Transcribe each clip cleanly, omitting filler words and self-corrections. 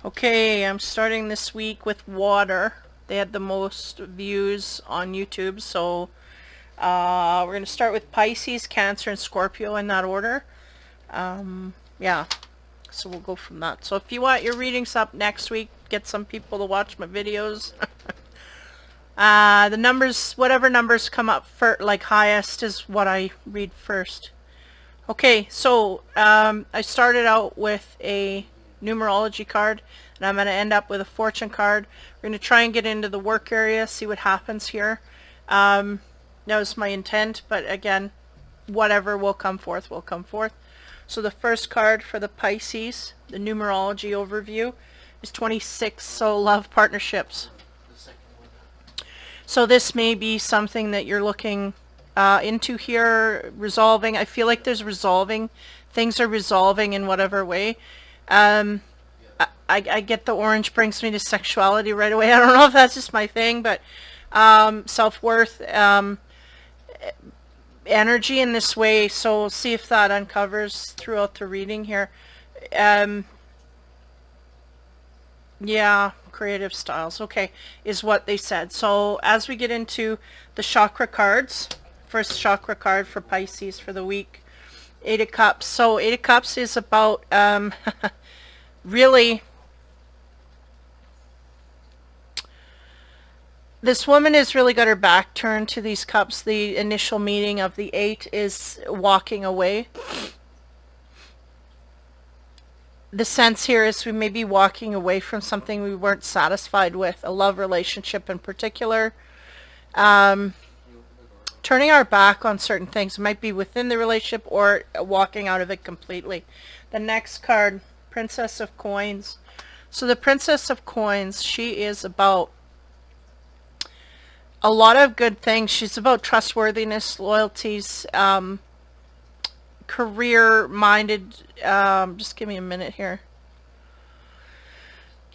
Okay, I'm starting this week with water. They had the most views on YouTube, so we're going to start with Pisces, Cancer, and Scorpio in that order. Yeah, so we'll go from that. So if you want your readings up next week, get some people to watch my videos. The numbers, whatever numbers come up for like highest is what I read first. Okay, so I started out with a numerology card, and I'm going to end up with a fortune card. We're going to try and get into the work area, see what happens here. That was my intent, but again, whatever will come forth will come forth. So the first card for the Pisces, the numerology overview, is 26, so love partnerships. So this may be something that you're looking into here, resolving. I feel like there's resolving. Things are resolving in whatever way. I get the orange brings me to sexuality right away. I don't know if that's just my thing, but self-worth, energy in this way. So we'll see if that uncovers throughout the reading here. Yeah, creative styles. Okay, is what they said. So as we get into the chakra cards, first chakra card for Pisces for the week, Eight of Cups. So Eight of Cups is about really, this woman has really got her back turned to these cups. The initial meaning of the eight is walking away. The sense here is we may be walking away from something we weren't satisfied with, a love relationship in particular. Turning our back on certain things. It might be within the relationship or walking out of it completely. The next card, Princess of Coins. So the Princess of Coins, she is about a lot of good things. She's about trustworthiness, loyalties, career-minded. Just give me a minute here.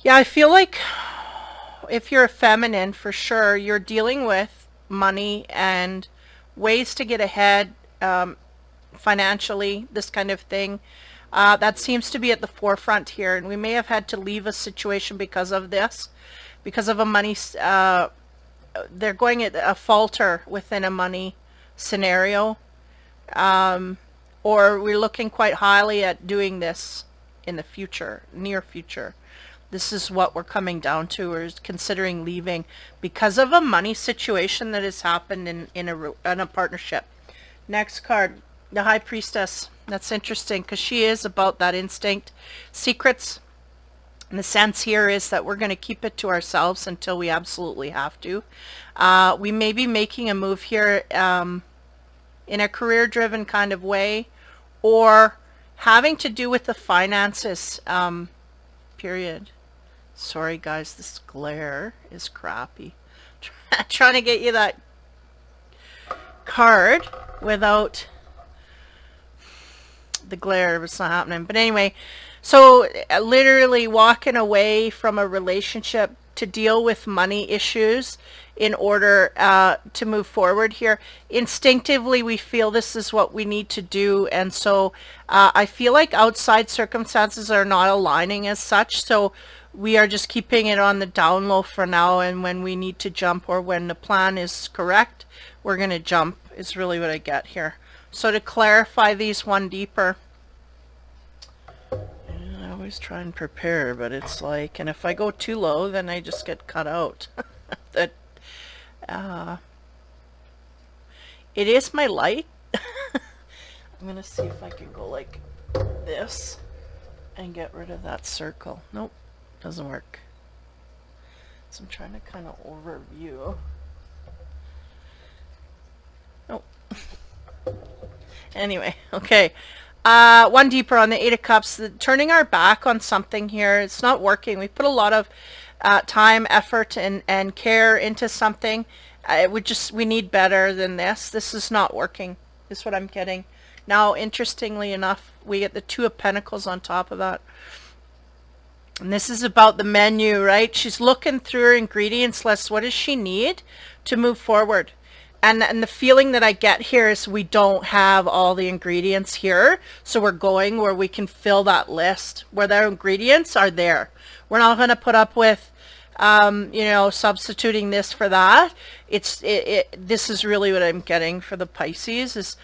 Yeah, I feel like if you're a feminine, for sure, you're dealing with money and ways to get ahead financially, this kind of thing. That seems to be at the forefront here, and we may have had to leave a situation because of this, because of a money, they're going at a falter within a money scenario, or we're looking quite highly at doing this in the future, near future. This is what we're coming down to, or is considering leaving because of a money situation that has happened in a partnership. Next card, the High Priestess. That's interesting because she is about that instinct, secrets. And the sense here is that we're going to keep it to ourselves until we absolutely have to. We may be making a move here in a career-driven kind of way, or having to do with the finances, period. Sorry guys, this glare is crappy. Trying to get you that card without the glare. It's not happening. But anyway, so literally walking away from a relationship to deal with money issues in order to move forward here. Instinctively, we feel this is what we need to do, and so I feel like outside circumstances are not aligning as such, so we are just keeping it on the down low for now, and when we need to jump or when the plan is correct, we're going to jump, is really what I get here. So to clarify these one deeper, I always try and prepare, but it's like, and if I go too low, then I just get cut out. That it is my light. I'm gonna see if I can go like this and get rid of that circle. Nope, doesn't work. So I'm trying to kind of overview. Nope. Anyway, okay. One deeper on the Eight of Cups, turning our back on something here. It's not working. We put a lot of time, effort, and care into something. We need better than this. This is not working, is what I'm getting. Now, interestingly enough, we get the Two of Pentacles on top of that. And this is about the menu, right? She's looking through her ingredients list. What does she need to move forward? And the feeling that I get here is we don't have all the ingredients here. So we're going where we can fill that list, where the ingredients are there. We're not going to put up with, you know, substituting this for that. This is really what I'm getting for the Pisces, is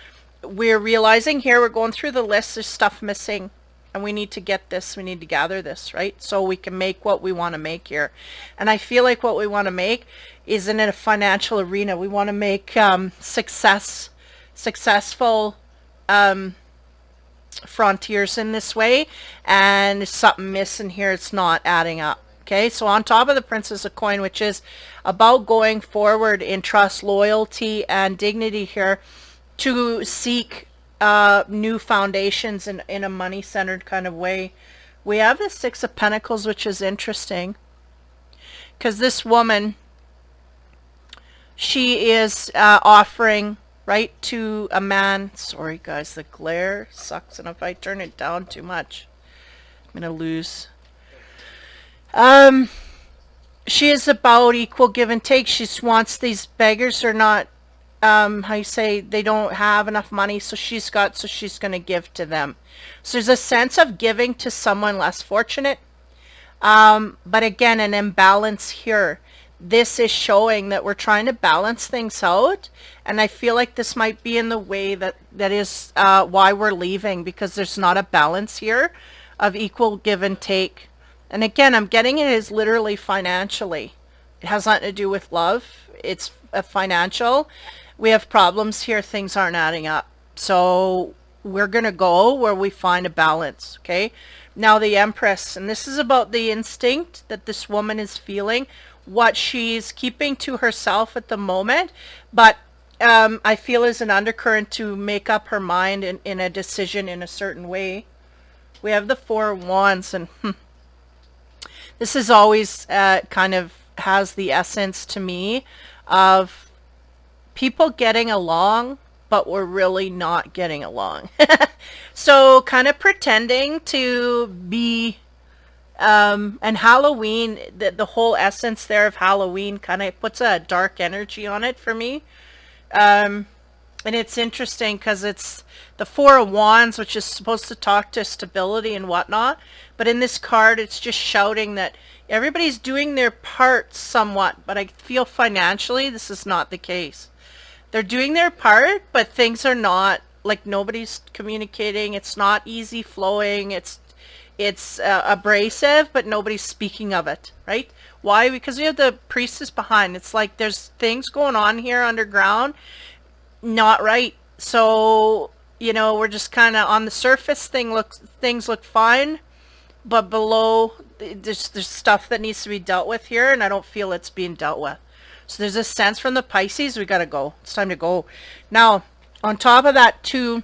we're realizing here, we're going through the list, there's stuff missing. And we need to get this, we need to gather this, right? So we can make what we want to make here. And I feel like what we want to make is in a financial arena. We want to make successful frontiers in this way. And there's something missing here. It's not adding up. Okay, so on top of the Princess of Coin, which is about going forward in trust, loyalty, and dignity here, to seek new foundations in a money-centered kind of way. We have the Six of Pentacles, which is interesting, because this woman, she is offering, right, to a man. Sorry guys, the glare sucks, and if I turn it down too much, I'm gonna lose. She is about equal give and take. She wants, these beggars are not, how you say, they don't have enough money, so she's going to give to them. So there's a sense of giving to someone less fortunate, but again, an imbalance here. This is showing that we're trying to balance things out, and I feel like this might be in the way that is why we're leaving, because there's not a balance here of equal give and take. And again, I'm getting it as literally financially. It has nothing to do with love. It's a financial. We have problems here. Things aren't adding up. So we're going to go where we find a balance. Okay. Now the Empress, and this is about the instinct that this woman is feeling, what she's keeping to herself at the moment, but I feel is an undercurrent to make up her mind in a decision in a certain way. We have the Four of Wands, and this is always kind of has the essence to me of people getting along, but we're really not getting along. So kind of pretending to be, and Halloween, the whole essence there of Halloween kind of puts a dark energy on it for me. And it's interesting because it's the Four of Wands, which is supposed to talk to stability and whatnot. But in this card, it's just shouting that everybody's doing their part somewhat. But I feel financially, this is not the case. They're doing their part, but things are not, like, nobody's communicating. It's not easy flowing. It's abrasive, but nobody's speaking of it, right? Why? Because we have the Priestess behind. It's like there's things going on here underground, not right. So, you know, we're just kind of on the surface. Things look fine, but below there's stuff that needs to be dealt with here, and I don't feel it's being dealt with. So there's a sense from the Pisces, we got to go. It's time to go. Now, on top of that too,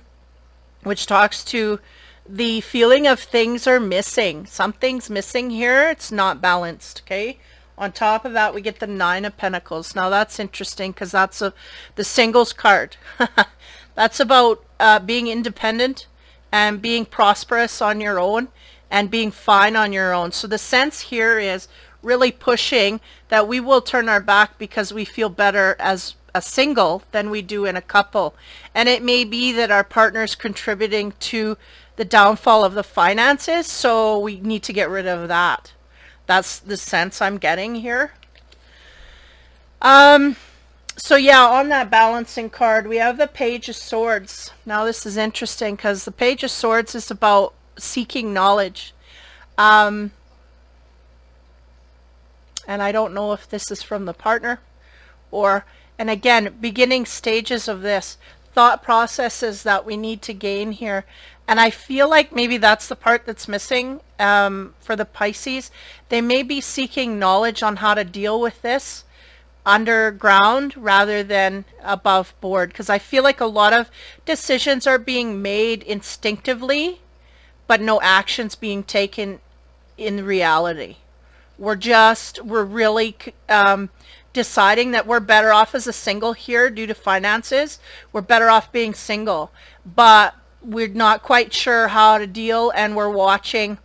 which talks to the feeling of things are missing. Something's missing here. It's not balanced, okay? On top of that, we get the Nine of Pentacles. Now that's interesting because that's the singles card. That's about being independent and being prosperous on your own and being fine on your own. So the sense here is really pushing that we will turn our back because we feel better as a single than we do in a couple. And it may be that our partner's contributing to the downfall of the finances, so we need to get rid of that. That's the sense I'm getting here. So yeah, on that balancing card, we have the Page of Swords. Now this is interesting because the Page of Swords is about seeking knowledge. And I don't know if this is from the partner or, and again, beginning stages of this, thought processes that we need to gain here. And I feel like maybe that's the part that's missing for the Pisces. They may be seeking knowledge on how to deal with this underground rather than above board, because I feel like a lot of decisions are being made instinctively, but no actions being taken in reality. We're really deciding that we're better off as a single here due to finances. We're better off being single, but we're not quite sure how to deal, and we're watching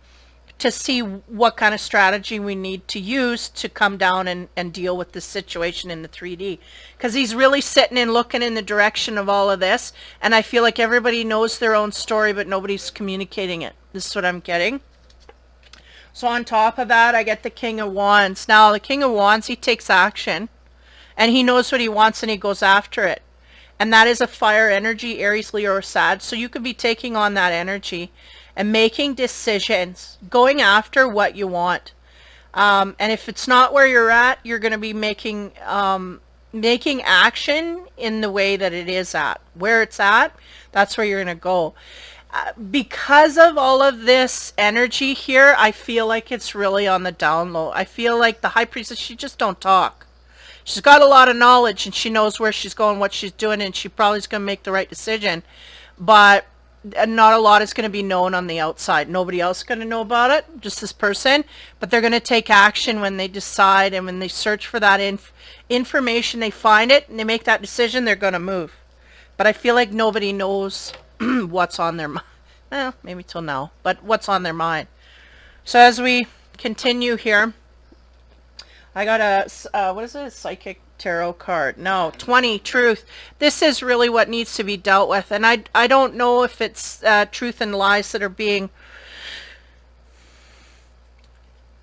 to see what kind of strategy we need to use to come down and deal with this situation in the 3D. Because he's really sitting and looking in the direction of all of this, and I feel like everybody knows their own story, but nobody's communicating it. This is what I'm getting. So on top of that, I get the King of Wands. Now, the King of Wands, he takes action, and he knows what he wants, and he goes after it. And that is a fire energy, Aries, Leo, or Sag. So you could be taking on that energy and making decisions, going after what you want. And if it's not where you're at, you're going to be making action in the way that it is at. Where it's at, that's where you're going to go. Because of all of this energy here, I feel like it's really on the down low. I feel like the High Priestess, she just don't talk. She's got a lot of knowledge, and she knows where she's going, what she's doing, and she probably is going to make the right decision. But not a lot is going to be known on the outside. Nobody else is going to know about it, just this person. But they're going to take action when they decide, and when they search for that information, they find it, and they make that decision, they're going to move. But I feel like nobody knows what's on their mind. Well, maybe till now, but what's on their mind. So as we continue here, I got a, what is it? A psychic tarot card. No, 20, truth. This is really what needs to be dealt with. And I don't know if it's truth and lies that are being...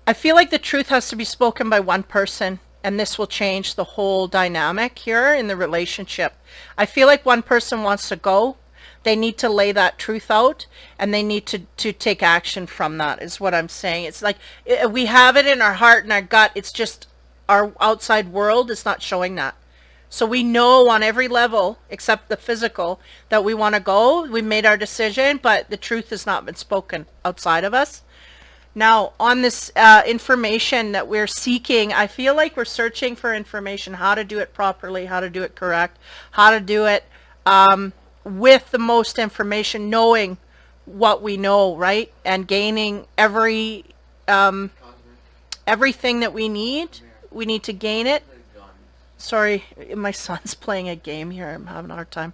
I feel like the truth has to be spoken by one person, and this will change the whole dynamic here in the relationship. I feel like one person wants to go. They need to lay that truth out, and they need to take action from that, is what I'm saying. It's like we have it in our heart and our gut. It's just our outside world is not showing that. So we know on every level, except the physical, that we want to go. We made our decision, but the truth has not been spoken outside of us. Now, on this information that we're seeking, I feel like we're searching for information, how to do it properly, how to do it correct, how to do it with the most information, knowing what we know, right? And gaining everything that we need. We need to gain it. Sorry, my son's playing a game here. I'm having a hard time.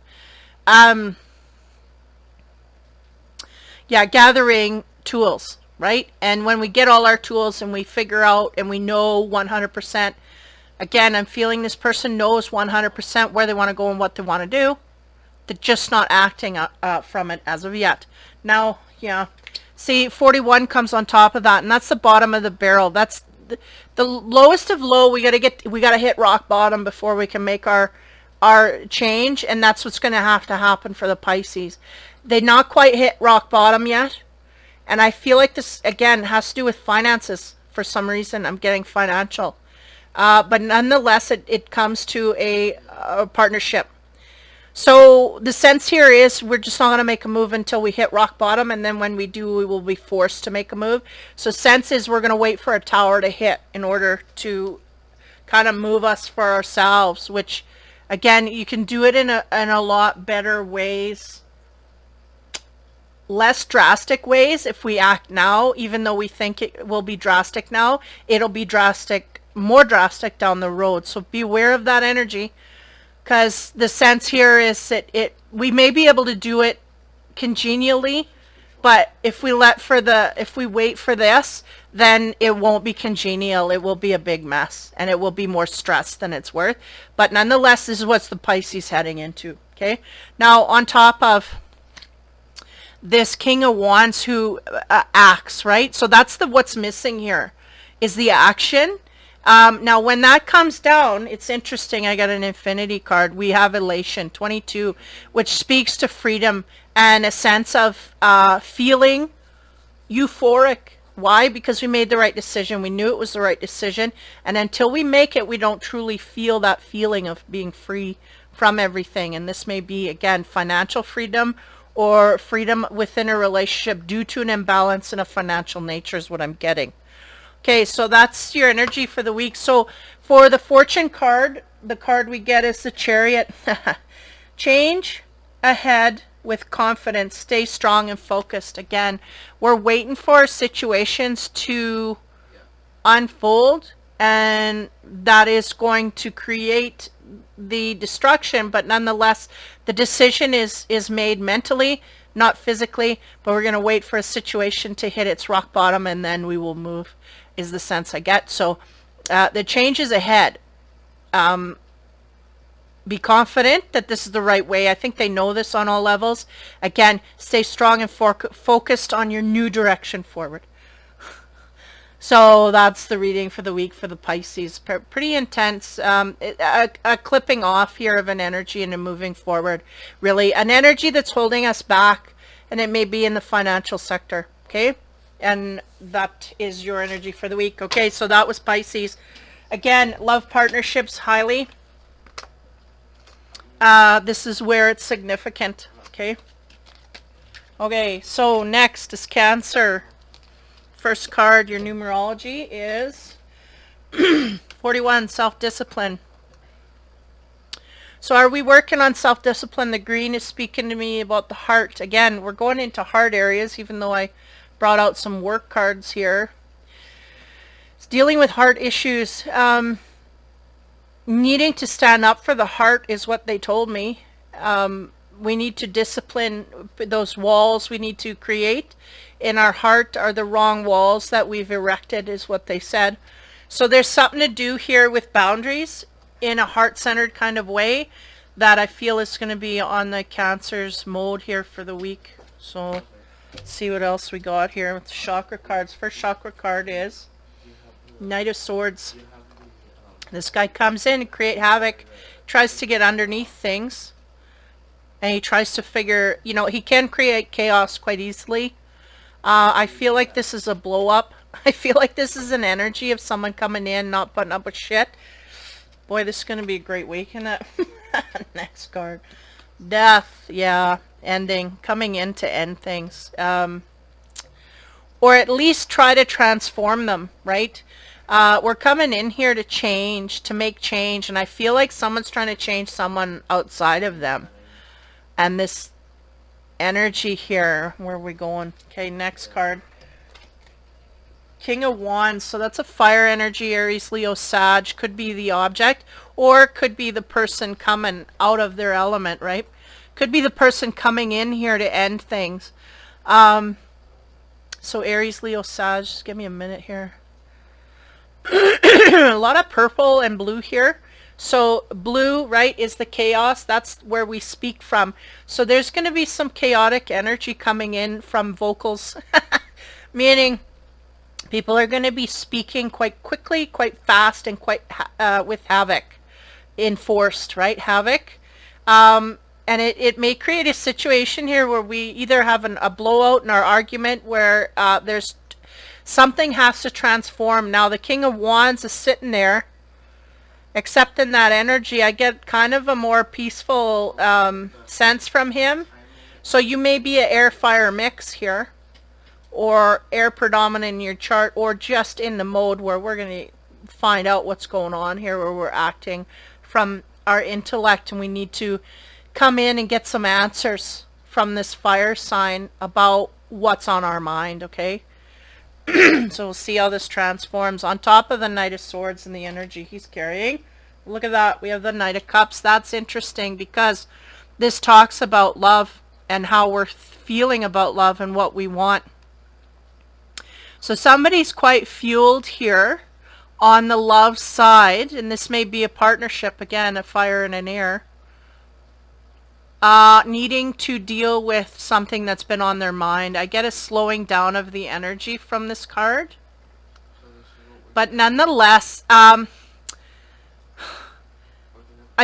Yeah, gathering tools, right? And when we get all our tools and we figure out and we know 100%, again, I'm feeling this person knows 100% where they want to go and what they want to do. They're just not acting from it as of yet. Now, yeah, see, 41 comes on top of that, and that's the bottom of the barrel. That's the lowest of low. We gotta hit rock bottom before we can make our change, and that's what's going to happen for the Pisces. They not quite hit rock bottom yet, and I feel like this again has to do with finances. For some reason, I'm getting financial, but nonetheless, it comes to a partnership. So the sense here is we're just not going to make a move until we hit rock bottom, and then when we do, we will be forced to make a move. So sense is we're going to wait for a tower to hit in order to kind of move us for ourselves, which again, you can do it in a lot better ways, less drastic ways if we act now. Even though we think it will be drastic now, it'll be more drastic down the road. So beware of that energy. Because the sense here is that we may be able to do it congenially, but if we wait for this, then it won't be congenial. It will be a big mess, and it will be more stress than it's worth. But nonetheless, this is what's the Pisces heading into. Okay. Now, on top of this King of Wands who acts, right? So that's what's missing here is the action. Now, when that comes down, it's interesting. I got an infinity card. We have elation, 22, which speaks to freedom and a sense of feeling euphoric. Why? Because we made the right decision. We knew it was the right decision. And until we make it, we don't truly feel that feeling of being free from everything. And this may be, again, financial freedom or freedom within a relationship due to an imbalance in a financial nature is what I'm getting. Okay, so that's your energy for the week. So for the fortune card, the card we get is the Chariot. Change ahead with confidence. Stay strong and focused. Again, we're waiting for situations to unfold, and that is going to create the destruction, but nonetheless, the decision is made mentally, not physically, but we're going to wait for a situation to hit its rock bottom and then we will move, is the sense I get. So the change is ahead. Be confident that this is the right way. I think they know this on all levels. Again, stay strong and focused on your new direction forward. So that's the reading for the week for the Pisces. Pretty intense. A clipping off here of an energy and a moving forward. Really, an energy that's holding us back, and it may be in the financial sector. Okay, and that is your energy for the week. Okay, so that was Pisces. Again, love partnerships highly. This is where it's significant. Okay. Okay, so next is Cancer. First card, your numerology is 41, self-discipline. So are we working on self-discipline? The green is speaking to me about the heart. Again, we're going into heart areas, even though I brought out some work cards here. It's dealing with heart issues. Needing to stand up for the heart is what they told me. We need to discipline those walls we need to create in our heart are the wrong walls that we've erected, is what they said. So there's something to do here with boundaries in a heart-centered kind of way that I feel is going to be on the Cancer's mode here for the week. So let's see what else we got here with the chakra cards. First chakra card is Knight of Swords. This guy comes in and create havoc, tries to get underneath things, and he tries to figure, you know, he can create chaos quite easily. I feel like this is a blow up. I feel like this is an energy of someone coming in, not putting up with shit. Boy, this is going to be a great week, isn't it? Next card. Death, yeah, ending, coming in to end things. Or at least try to transform them, right? We're coming in here to change, to make change, and I feel like someone's trying to change someone outside of them. And this energy here, where are we going? Okay, next card. King of Wands, so that's a fire energy, Aries, Leo, Sag, could be the object, or could be the person coming out of their element, right? Could be the person coming in here to end things. So Aries, Leo, Sag, just give me a minute here. A lot of purple and blue here. So blue, right, is the chaos. That's where we speak from. So there's going to be some chaotic energy coming in from vocals, meaning people are going to be speaking quite quickly, quite fast, and quite with havoc enforced, right? Havoc. And it may create a situation here where we either have a blowout in our argument where there's something has to transform. Now the King of Wands is sitting there accepting that energy. I get kind of a more peaceful sense from him. So you may be an air fire mix here, or air predominant in your chart, or just in the mode where we're going to find out what's going on here, where we're acting from our intellect and we need to come in and get some answers from this fire sign about what's on our mind. Okay. So we'll see how this transforms on top of the Knight of Swords and the energy he's carrying. Look at that. We have the Knight of Cups. That's interesting because this talks about love and how we're feeling about love and what we want. So somebody's quite fueled here on the love side, and this may be a partnership, again, a fire and an air. Needing to deal with something that's been on their mind. I get a slowing down of the energy from this card. But nonetheless, I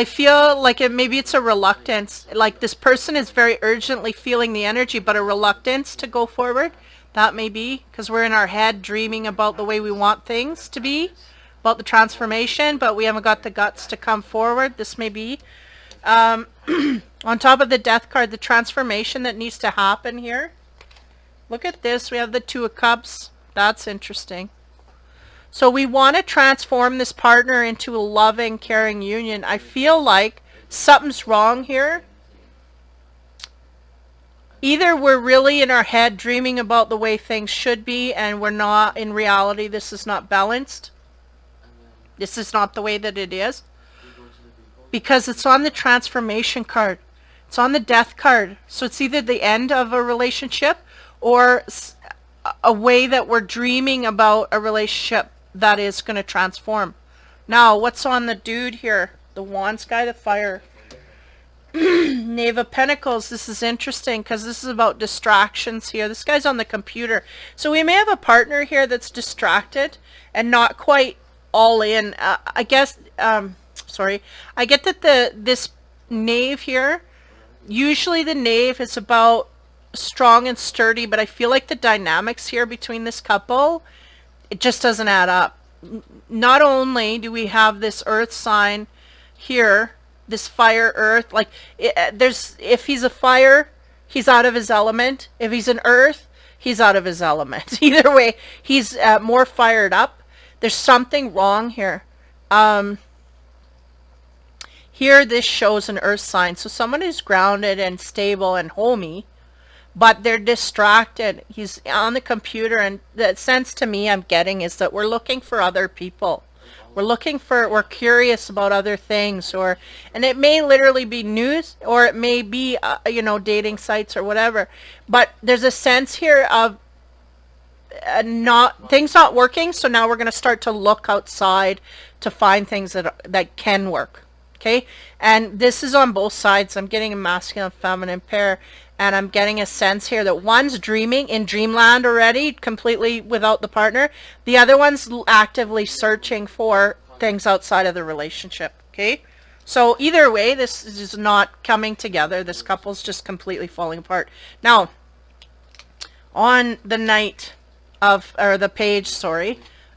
feel like maybe it's a reluctance. Like this person is very urgently feeling the energy, but a reluctance to go forward. That may be because we're in our head dreaming about the way we want things to be, about the transformation, but we haven't got the guts to come forward. This may be. On top of the Death card, the transformation that needs to happen here. Look at this. We have the Two of Cups. That's interesting. So we want to transform this partner into a loving, caring union. I feel like something's wrong here. Either we're really in our head dreaming about the way things should be and we're not, in reality, this is not balanced. This is not the way that it is. Because it's on the transformation card. It's on the death card. So it's either the end of a relationship or a way that we're dreaming about a relationship that is going to transform. Now, what's on the dude here? The Wands guy, the fire. Knave of Pentacles. This is interesting because this is about distractions here. This guy's on the computer. So we may have a partner here that's distracted and not quite all in. I guess, sorry. I get that this knave here, usually the knave is about strong and sturdy, but I feel like the dynamics here between this couple, it just doesn't add up. Not only do we have this earth sign here, this fire earth, like if he's a fire, he's out of his element. If he's an earth, he's out of his element. Either way, he's more fired up. There's something wrong here. Here this shows an earth sign, so someone is grounded and stable and homey, but they're distracted. He's on the computer, and the sense to me I'm getting is that we're looking for other people. We're curious about other things, and it may literally be news, or it may be, dating sites or whatever. But there's a sense here of things not working. So now we're going to start to look outside to find things that can work. Okay. And this is on both sides. I'm getting a masculine, feminine pair. And I'm getting a sense here that one's dreaming in dreamland already, completely without the partner. The other one's actively searching for things outside of the relationship. Okay? So either way, this is not coming together. This couple's just completely falling apart. Now, on the page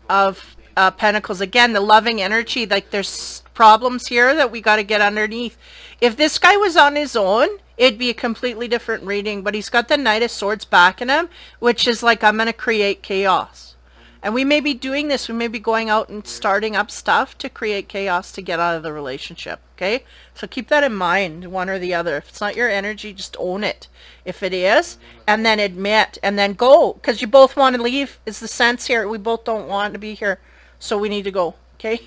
of Pentacles, again, the loving energy, like there's problems here that we got to get underneath. If this guy was on his own, it'd be a completely different reading, but he's got the Knight of Swords backing him, which is like, I'm going to create chaos. And we may be doing this. We may be going out and starting up stuff to create chaos to get out of the relationship. Okay? So keep that in mind, one or the other. If it's not your energy, just own it. If it is, and then admit, and then go. Because you both want to leave, is the sense here. We both don't want to be here. So we need to go. Okay?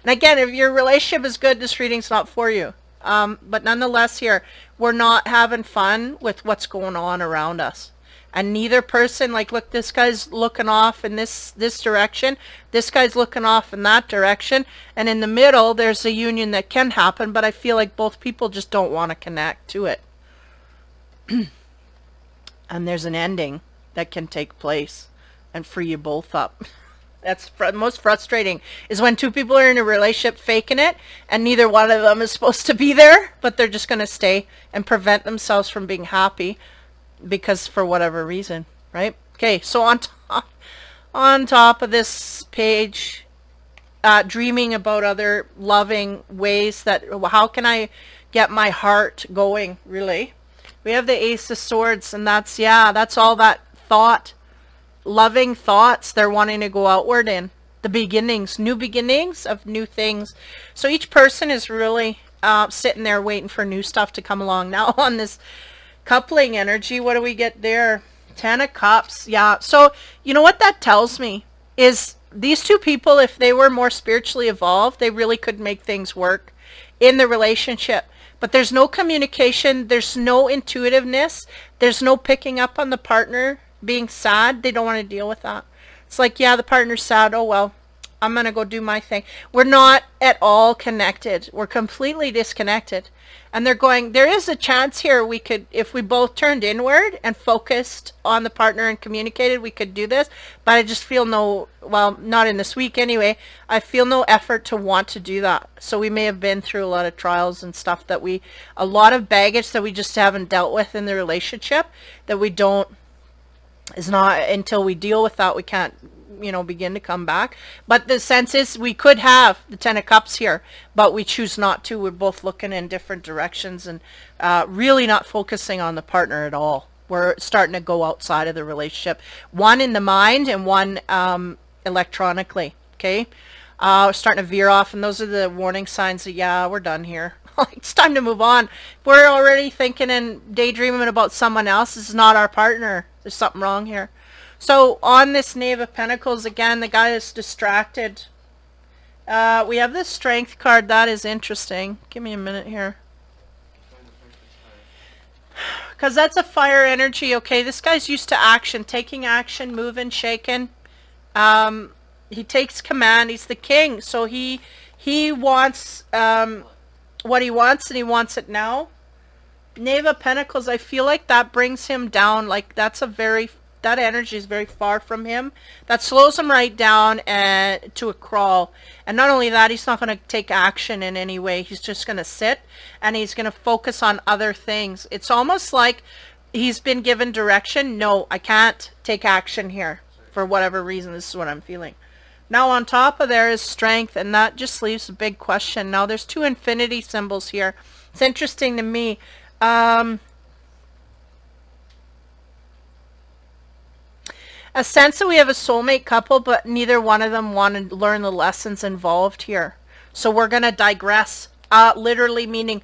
And again, if your relationship is good, this reading's not for you. But nonetheless here, we're not having fun with what's going on around us. And neither person, like, look, this guy's looking off in this direction. This guy's looking off in that direction. And in the middle, there's a union that can happen, but I feel like both people just don't want to connect to it. And there's an ending that can take place and free you both up. That's most frustrating, is when two people are in a relationship faking it and neither one of them is supposed to be there, but they're just going to stay and prevent themselves from being happy because for whatever reason, right? Okay, so on top of this page, dreaming about other loving ways that, how can I get my heart going, really? We have the Ace of Swords, and that's all that thought. Loving thoughts they're wanting to go outward in. The beginnings, new beginnings of new things. So each person is really sitting there waiting for new stuff to come along. Now on this coupling energy, what do we get there? 10 of Cups. Yeah. So you know what that tells me is these two people, if they were more spiritually evolved, they really could make things work in the relationship. But there's no communication. There's no intuitiveness. There's no picking up on the partner being sad. They don't want to deal with that. It's like, yeah, the partner's sad. Oh, well, I'm going to go do my thing. We're not at all connected. We're completely disconnected. And they're going, there is a chance here we could, if we both turned inward and focused on the partner and communicated, we could do this. But I just feel not in this week anyway, I feel no effort to want to do that. So we may have been through a lot of trials and stuff a lot of baggage that we just haven't dealt with in the relationship that we don't, is not until we deal with that we can't begin to come back. But the sense is we could have the 10 of Cups here, but we choose not to. We're both looking in different directions and really not focusing on the partner at all. We're starting to go outside of the relationship, one in the mind and one electronically. Okay, we're starting to veer off, and those are the warning signs that we're done here. It's time to move on. If we're already thinking and daydreaming about someone else, this is not our partner. There's something wrong here. So on this Knave of Pentacles, again, the guy is distracted. We have this Strength card. That is interesting. Give me a minute here. Because that's a fire energy, okay? This guy's used to action, taking action, moving, shaking. He takes command. He's the king. So he wants what he wants, and he wants it now. Knave of Pentacles, I feel like that brings him down. Like that energy is very far from him. That slows him right down and to a crawl. And not only that, he's not going to take action in any way. He's just going to sit and he's going to focus on other things. It's almost like he's been given direction. No, I can't take action here for whatever reason. This is what I'm feeling. Now on top of there is Strength, and that just leaves a big question. Now there's two infinity symbols here. It's interesting to me. A sense that we have a soulmate couple, but neither one of them want to learn the lessons involved here. So we're going to digress, literally meaning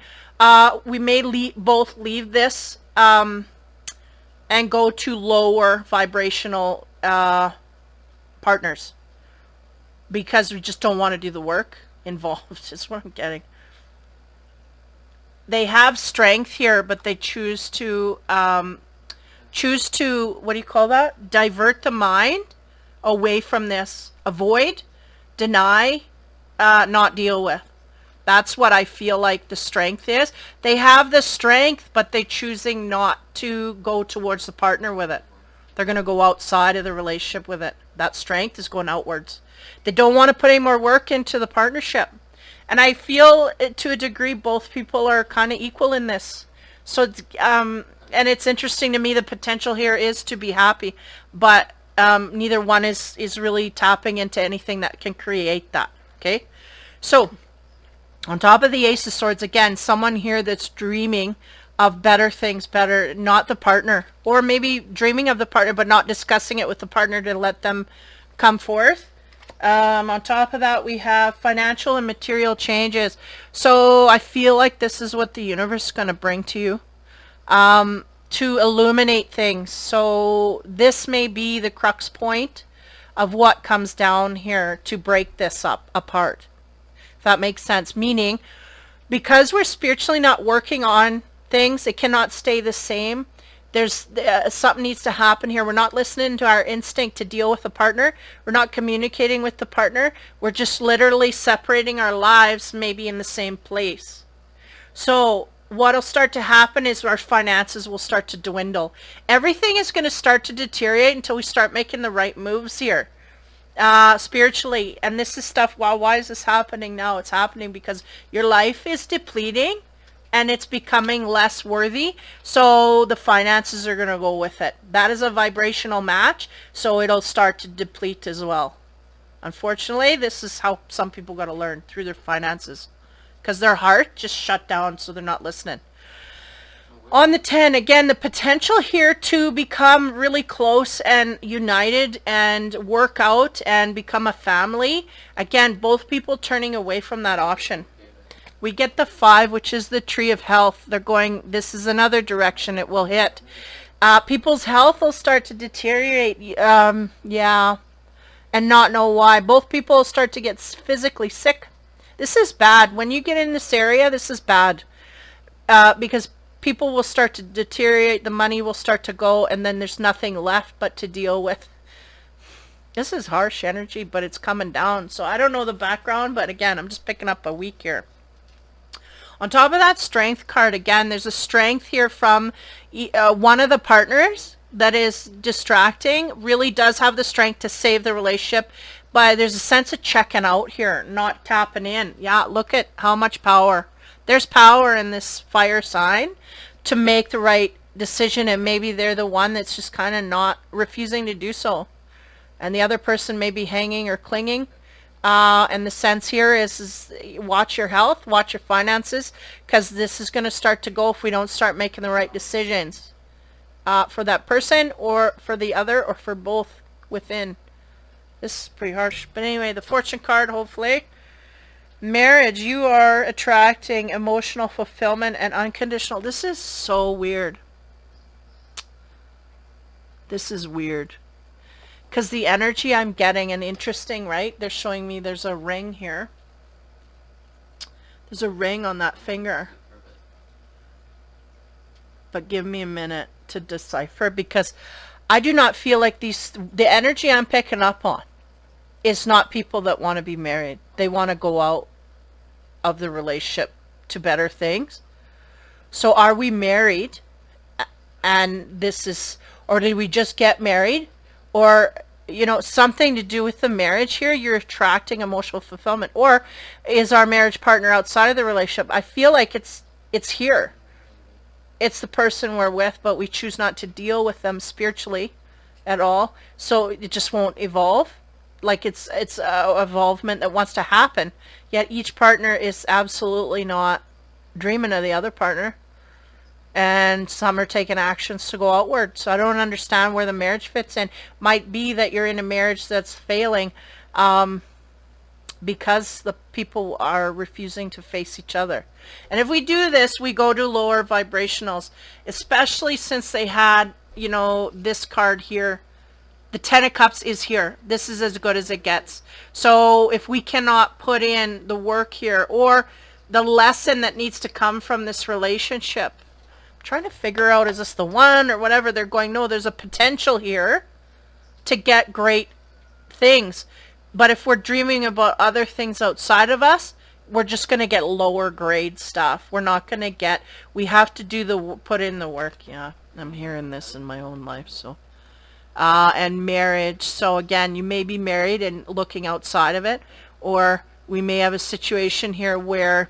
we may both leave this and go to lower vibrational partners because we just don't want to do the work involved. Is what I'm getting. They have Strength here, but they choose to what do you call that? Divert the mind away from this. Avoid, deny, not deal with. That's what I feel like the Strength is. They have the Strength, but they're choosing not to go towards the partner with it. They're going to go outside of the relationship with it. That Strength is going outwards. They don't want to put any more work into the partnership. And I feel to a degree both people are kind of equal in this. So it's, and it's interesting to me, the potential here is to be happy, but neither one is really tapping into anything that can create that. Okay, so on top of the Ace of Swords, again, someone here that's dreaming of better things, not the partner, or maybe dreaming of the partner but not discussing it with the partner to let them come forth. On top of that, we have financial and material changes. So I feel like this is what the universe is going to bring to you. To illuminate things. So this may be the crux point of what comes down here to break this apart. If that makes sense. Meaning, because we're spiritually not working on things, it cannot stay the same. There's something needs to happen here. We're not listening to our instinct to deal with the partner. We're not communicating with the partner. We're just literally separating our lives maybe in the same place. So what'll start to happen is our finances will start to dwindle. Everything is going to start to deteriorate until we start making the right moves here. Spiritually. And this is stuff, well, why is this happening now? It's happening because your life is depleting and it's becoming less worthy. So the finances are going to go with it. That is a vibrational match. So it'll start to deplete as well. Unfortunately, this is how some people got to learn, through their finances. Because their heart just shut down, so they're not listening. On the 10, again, the potential here to become really close and united and work out and become a family. Again, both people turning away from that option. We get the 5, which is the tree of health. They're going, this is another direction it will hit. People's health will start to deteriorate. Yeah. And not know why. Both people will start to get physically sick. This is bad. When you get in this area, this is bad. Because people will start to deteriorate. The money will start to go. And then there's nothing left but to deal with. This is harsh energy, but it's coming down. So I don't know the background. But again, I'm just picking up a week here. On top of that Strength card, again, there's a Strength here from one of the partners that is distracting. Really does have the strength to save the relationship. But there's a sense of checking out here, not tapping in. Yeah, look at how much power. There's power in this fire sign to make the right decision. And maybe they're the one that's just kind of not refusing to do so. And the other person may be hanging or clinging. And the sense here is watch your health, watch your finances, because this is going to start to go if we don't start making the right decisions for that person or for the other or for both within. This is pretty harsh. But anyway, the Fortune card, hopefully. Marriage, you are attracting emotional fulfillment and unconditional. This is so weird. This is weird. Because the energy I'm getting, and interesting, right? They're showing me there's a ring here. There's a ring on that finger. but give me a minute to decipher, because I do not feel like the energy I'm picking up on is not people that want to be married. They want to go out of the relationship to better things. So are we married and this is, or did we just get married? Or, something to do with the marriage here, you're attracting emotional fulfillment. Or is our marriage partner outside of the relationship? I feel like it's here. It's the person we're with, but we choose not to deal with them spiritually at all. So it just won't evolve. Like it's evolvement that wants to happen. Yet each partner is absolutely not dreaming of the other partner. And some are taking actions to go outward. So I don't understand where the marriage fits in. Might be that you're in a marriage that's failing because the people are refusing to face each other. And if we do this, we go to lower vibrationals, especially since they had, this card here. The Ten of Cups is here. This is as good as it gets. So if we cannot put in the work here, or the lesson that needs to come from this relationship, trying to figure out, is this the one or whatever, they're going, no, there's a potential here to get great things. But if we're dreaming about other things outside of us, we're just going to get lower grade stuff. We're not going to get, we have to put in the work. Yeah, I'm hearing this in my own life. So, and marriage. So again, you may be married and looking outside of it, or we may have a situation here where,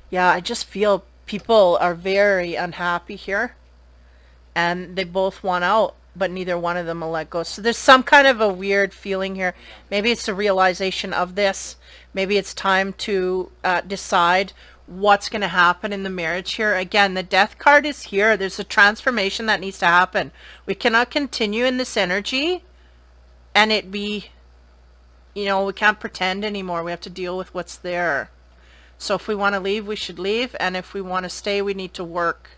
yeah, I just feel people are very unhappy here and they both want out, but neither one of them will let go. So there's some kind of a weird feeling here. Maybe it's the realization of this. Maybe it's time to decide what's going to happen in the marriage here. Again, the Death card is here. There's a transformation that needs to happen. We cannot continue in this energy and it be, we can't pretend anymore. We have to deal with what's there. So if we want to leave, we should leave. And if we want to stay, we need to work.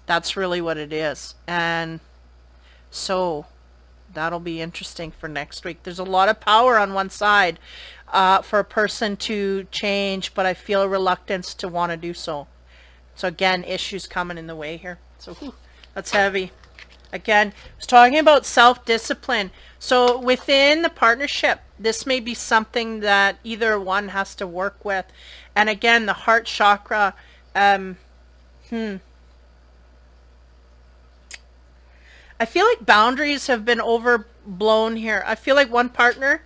That's really what it is. And so that'll be interesting for next week. There's a lot of power on one side for a person to change, but I feel a reluctance to want to do so. So again, issues coming in the way here. So that's heavy. Again, I was talking about self-discipline. So within the partnership, this may be something that either one has to work with. And again, the heart chakra, I feel like boundaries have been overblown here. I feel like one partner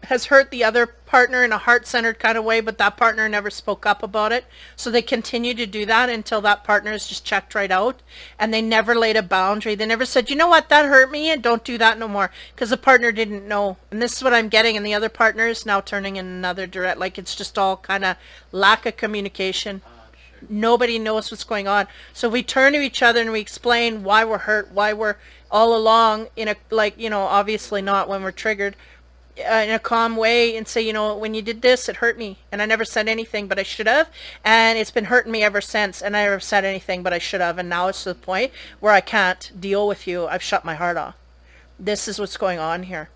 has hurt the other partner in a heart-centered kind of way, but that partner never spoke up about it. So they continue to do that until that partner is just checked right out. And they never laid a boundary. They never said, you know what, that hurt me and don't do that no more. Because the partner didn't know. And this is what I'm getting. And the other partner is now turning in another direct. Like it's just all kind of lack of communication. Nobody knows what's going on. So we turn to each other and we explain why we're hurt, why we're all along in a, obviously not when we're triggered, in a calm way, and say, when you did this, it hurt me and I never said anything, but I should have, and it's been hurting me ever since, and I never said anything, but I should have, and now it's to the point where I can't deal with you. I've shut my heart off. This is what's going on here.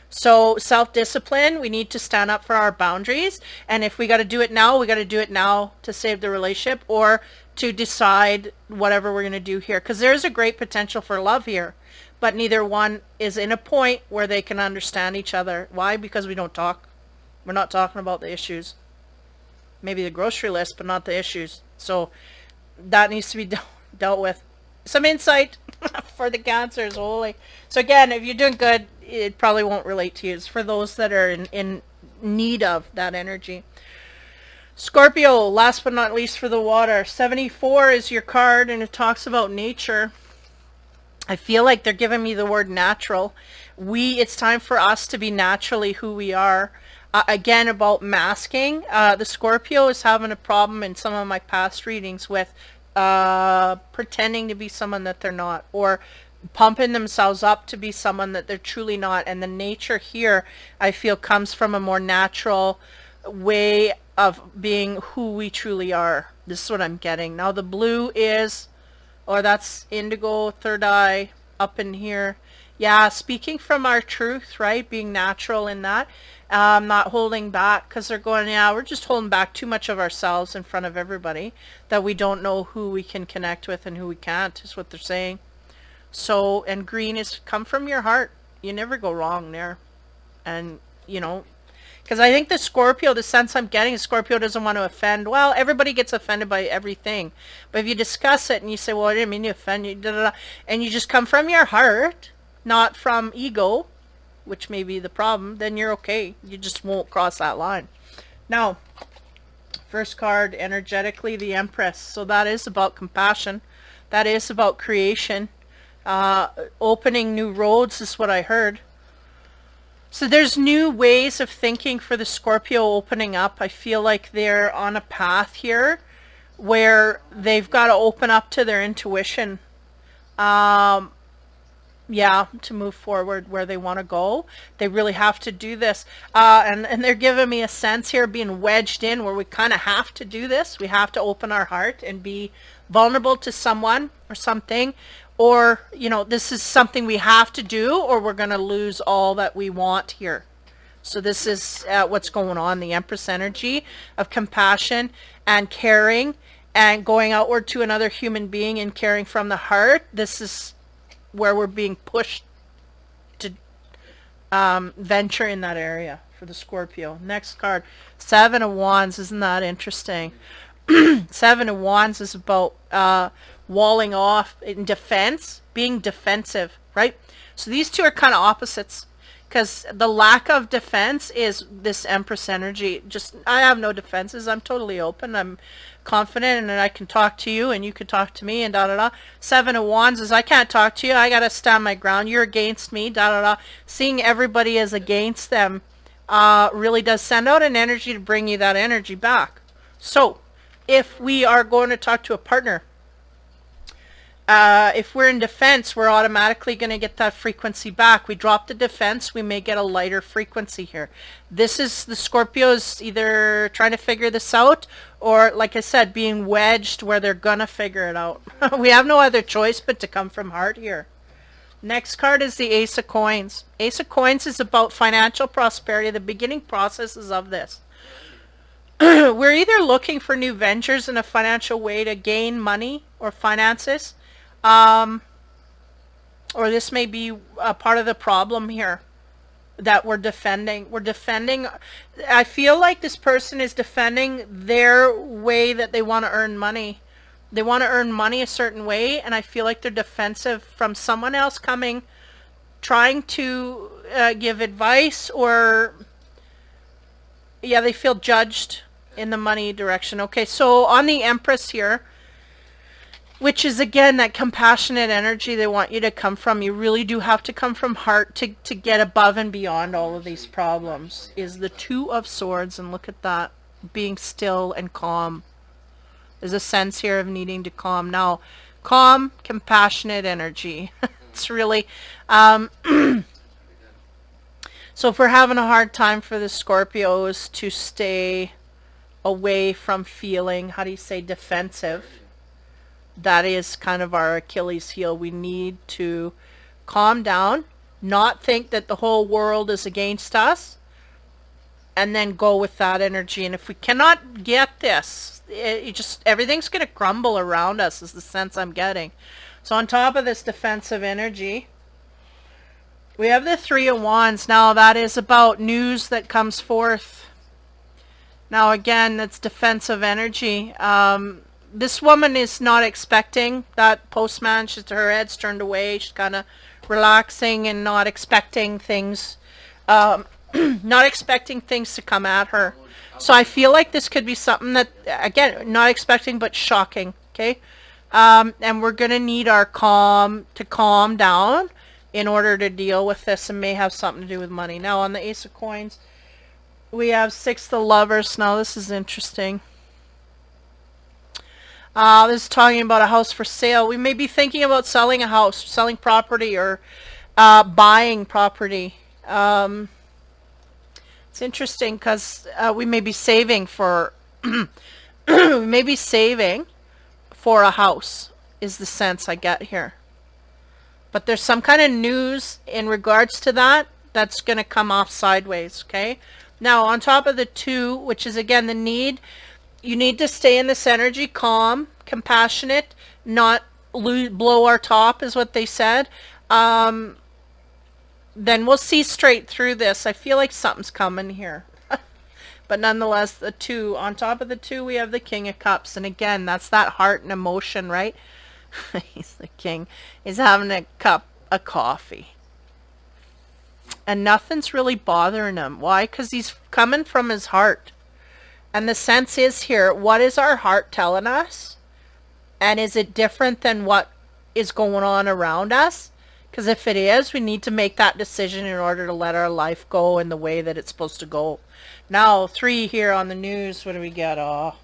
So self-discipline, we need to stand up for our boundaries, and if we got to do it now, we got to do it now to save the relationship, or to decide whatever we're going to do here, because there's a great potential for love here, but neither one is in a point where they can understand each other. Why? Because we don't talk. We're not talking about the issues. Maybe the grocery list, but not the issues. So that needs to be dealt with. Some insight for the Cancers, holy. So again, if you're doing good, it probably won't relate to you. It's for those that are in need of that energy. Scorpio, last but not least for the water. 74 is your card, and it talks about nature. I feel like they're giving me the word natural. It's time for us to be naturally who we are. Again, about masking. The Scorpio is having a problem in some of my past readings with pretending to be someone that they're not, or pumping themselves up to be someone that they're truly not. And the nature here, I feel, comes from a more natural way of being who we truly are. This is what I'm getting. Now the blue is, or that's indigo, third eye up in here, Yeah, speaking from our truth, right? Being natural in that, not holding back, because they're going, yeah, we're just holding back too much of ourselves in front of everybody, that we don't know who we can connect with and who we can't, is what they're saying. So, and green is come from your heart. You never go wrong there. And, you know, because I think the Scorpio, the sense I'm getting is Scorpio doesn't want to offend. Well, everybody gets offended by everything. But if you discuss it and you say, well, I didn't mean to offend you, da, da, da, and you just come from your heart, not from ego, which may be the problem, then you're okay. You just won't cross that line. Now, first card, energetically, the Empress. So that is about compassion. That is about creation. Opening new roads is what I heard. So there's new ways of thinking for the Scorpio opening up. I feel like they're on a path here where they've got to open up to their intuition. Yeah, to move forward where they want to go. They really have to do this. And they're giving me a sense here being wedged in where we kind of have to do this. We have to open our heart and be vulnerable to someone or something. Or, you know, this is something we have to do, or we're going to lose all that we want here. So this is what's going on, the Empress energy of compassion and caring and going outward to another human being and caring from the heart. This is where we're being pushed to venture in that area for the Scorpio. Next card, Seven of Wands. Isn't that interesting? Seven of Wands is about walling off in defense, being defensive, right? So these two are kind of opposites, because the lack of defense is this Empress energy. Just, I have no defenses. I'm totally open. I'm confident, and I can talk to you, and you can talk to me, and da da da. Seven of Wands is I can't talk to you. I gotta stand my ground. You're against me, da da da. Seeing everybody as against them really does send out an energy to bring you that energy back. So if we are going to talk to a partner, if we're in defense, we're automatically going to get that frequency back. We drop the defense, we may get a lighter frequency here. This is the Scorpios either trying to figure this out, or, like I said, being wedged where they're going to figure it out. We have no other choice but to come from heart here. Next card is the Ace of Coins. Ace of Coins is about financial prosperity, the beginning processes of this. We're either looking for new ventures in a financial way to gain money or finances, or this may be a part of the problem here that we're defending. I feel like this person is defending their way that they want to earn money. They want to earn money a certain way, and I feel like they're defensive from someone else coming, trying to give advice, or yeah, they feel judged in the money direction. Okay, so on the Empress here, which is again that compassionate energy they want you to come from, you really do have to come from heart to get above and beyond all of these problems, is the Two of Swords. And look at that, being still and calm. There's a sense here of needing to calm. Now, calm, compassionate energy. It's really so if we're having a hard time for the Scorpios to stay away from feeling, how do you say, defensive, that is kind of our Achilles heel. We need to calm down, not think that the whole world is against us, and then go with that energy. And if we cannot get this, it just, everything's going to crumble around us, is the sense I'm getting. So on top of this defensive energy, we have the Three of Wands. Now that is about news that comes forth. Now again, that's defensive energy. This woman is not expecting that postman. Her head's turned away. She's kind of relaxing and not expecting things, not expecting things to come at her. So I feel like this could be something that, again, not expecting but shocking. Okay, and we're gonna need our calm to calm down in order to deal with this, and may have something to do with money. Now on the Ace of Coins, we have Six of Lovers. Now this is interesting. This is talking about a house for sale. We may be thinking about selling a house, selling property, or buying property. It's interesting because we may be saving for we may be saving for a house, is the sense I get here. But there's some kind of news in regards to that that's going to come off sideways, okay? Now, on top of the 2, which is again the need, you need to stay in this energy, calm, compassionate, not blow our top is what they said. Then we'll see straight through this. I feel like something's coming here. But nonetheless, the 2, on top of the 2, we have the King of Cups. And again, that's that heart and emotion, right? He's the king. He's having a cup of coffee. And nothing's really bothering him. Why? Because he's coming from his heart. And the sense is here, what is our heart telling us? And is it different than what is going on around us? Because if it is, we need to make that decision in order to let our life go in the way that it's supposed to go. Now, 3 here on the news. What do we get? Oh,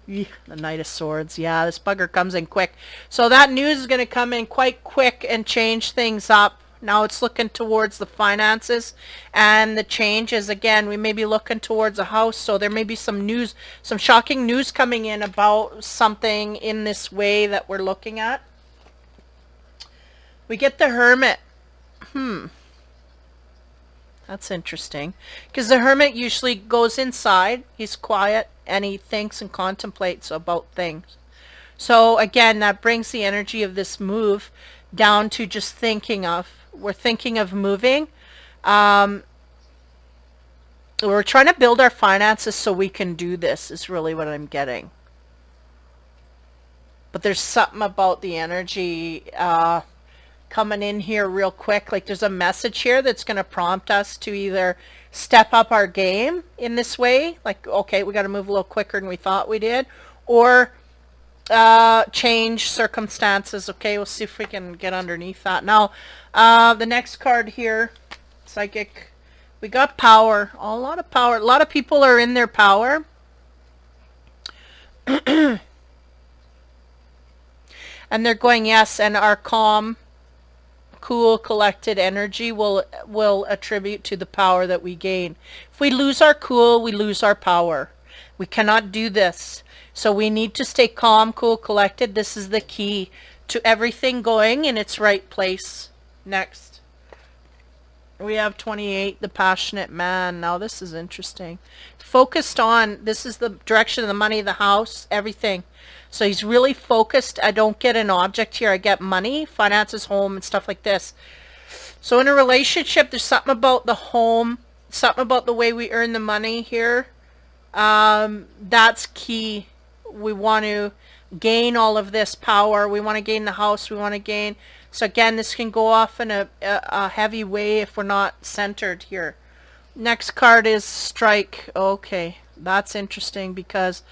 the Knight of Swords. Yeah, this bugger comes in quick. So that news is going to come in quite quick and change things up. Now it's looking towards the finances, and the change is, again, we may be looking towards a house, so there may be some news, some shocking news coming in about something in this way that we're looking at. We get the Hermit. That's interesting, because the Hermit usually goes inside, he's quiet, and he thinks and contemplates about things. So again, that brings the energy of this move down to just thinking of. We're thinking of moving. We're trying to build our finances so we can do this, is really what I'm getting. But there's something about the energy coming in here real quick. Like there's a message here that's going to prompt us to either step up our game in this way. Like, okay, we got to move a little quicker than we thought we did. Or change circumstances. Okay, we'll see if we can get underneath that. Now, the next card here, Psychic, we got power. A lot of power. A lot of people are in their power. And they're going, yes, and our calm, cool, collected energy will attribute to the power that we gain. If we lose our cool, we lose our power. We cannot do this. So we need to stay calm, cool, collected. This is the key to everything going in its right place. Next, we have 28, the passionate man. Now this is interesting. Focused on, this is the direction of the money, the house, everything. So he's really focused. I don't get an object here. I get money, finances, home, and stuff like this. So in a relationship, there's something about the home, something about the way we earn the money here. That's key. We want to gain all of this power. We want to gain the house. We want to gain. So again, this can go off in a heavy way if we're not centered here. Next card is strike. Okay, that's interesting, because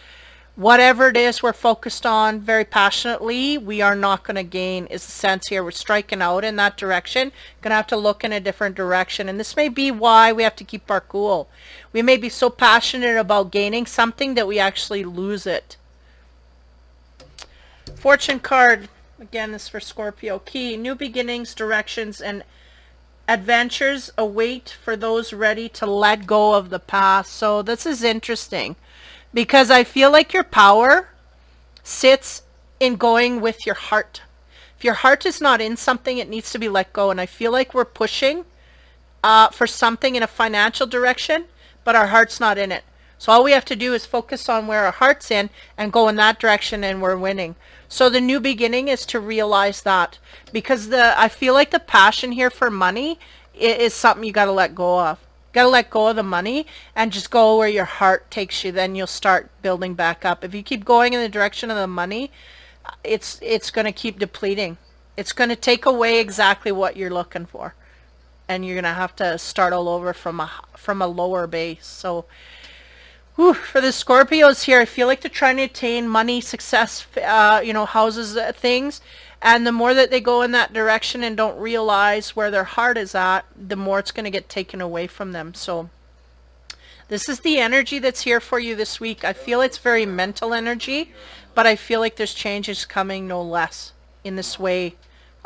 whatever it is we're focused on very passionately, we are not going to gain, is the sense here. We're striking out in that direction. Going to have to look in a different direction. And this may be why we have to keep our cool. We may be so passionate about gaining something that we actually lose it. Fortune card. Again, this is for Scorpio. Key, new beginnings, directions, and adventures await for those ready to let go of the past. So this is interesting, because I feel like your power sits in going with your heart. If your heart is not in something, it needs to be let go. And I feel like we're pushing for something in a financial direction, but our heart's not in it. So all we have to do is focus on where our heart's in and go in that direction, and we're winning. So the new beginning is to realize that, because I feel like the passion here for money is something you got to let go of. Got to let go of the money and just go where your heart takes you. Then you'll start building back up. If you keep going in the direction of the money, it's going to keep depleting. It's going to take away exactly what you're looking for, and you're going to have to start all over from a lower base. So for the Scorpios here, I feel like they're trying to attain money, success, houses, things. And the more that they go in that direction and don't realize where their heart is at, the more it's going to get taken away from them. So this is the energy that's here for you this week. I feel it's very mental energy, but I feel like there's changes coming, no less, in this way.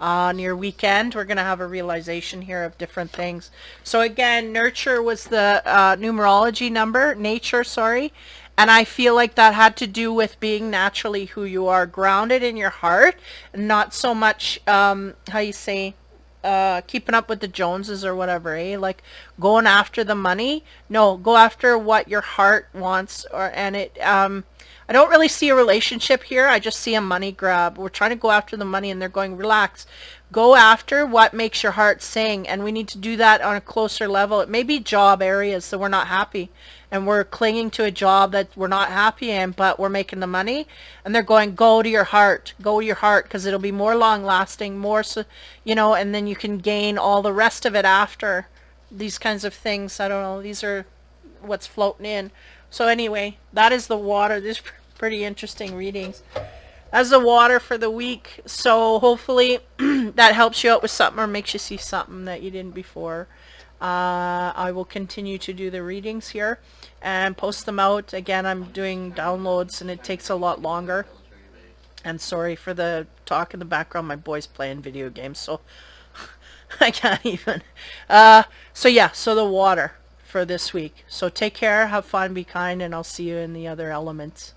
On your weekend, we're going to have a realization here of different things. So again, nurture was the numerology number, nature, sorry. And I feel like that had to do with being naturally who you are, grounded in your heart, not so much, how you say, keeping up with the Joneses or whatever, eh? Like going after the money. No, go after what your heart wants, and I don't really see a relationship here. I just see a money grab. We're trying to go after the money and they're going, relax. Go after what makes your heart sing. And we need to do that on a closer level. It may be job areas that we're not happy and we're clinging to a job that we're not happy in, but we're making the money. And they're going, go to your heart. Go to your heart, because it'll be more long lasting, more, and then you can gain all the rest of it after. These kinds of things. I don't know. These are what's floating in. So anyway, that is the water. These pretty interesting readings. That's the water for the week. So hopefully that helps you out with something or makes you see something that you didn't before. I will continue to do the readings here and post them out. Again, I'm doing downloads and it takes a lot longer. And sorry for the talk in the background. My boy's playing video games, so I can't even. So yeah, so the water for this week. So take care, have fun, be kind, and I'll see you in the other elements.